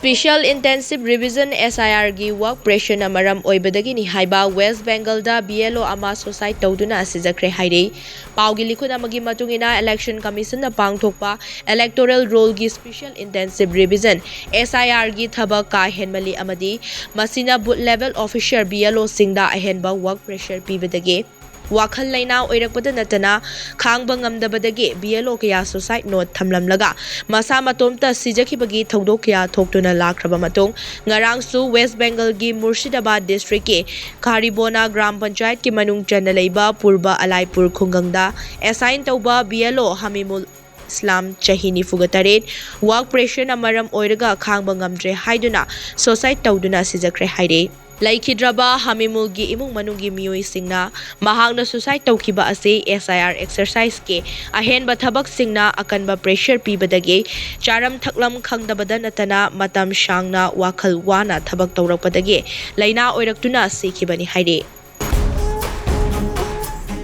Special Intensive Revision SIR gi work pressure na maram oibadagi ni haiba West Bengal da BLO ama society Touduna Sijakhre haire paugi likhud amagi matungina Election Commission na pangthokpa electoral roll gi Special Intensive Revision SIR gi thabak ka henmali amadi masina booth level officer BLO singda ahenba work pressure pibadagi Wakhal laina oirakpada natana khangba ngamdabadagi BLO kaya society note thamlamlaga masa matomta sijakhibagi thodok kaya thoktuna lakraba matung ngarangsu West Bengal gi Murshidabad district ki Karibona Gram Panchayat ki manung chana leiba Purba Alaipur khungangda assign tauba BLO Hamimul Islam Chahini Fugataret work pressure na maram oiraga khangba ngamdre haiduna society Touduna Sijakhre haire Laikhidraba Hamimulgi imung manunggi miyoi singna mahangna suicide tawkiba ase SIR exercise ke ahenba thabak singna akanba pressure pibadagi charam thaklam khangdabada natana matam shangna wakhal wana thabak tawrakpadagi laina oiraktuna sekhibani haire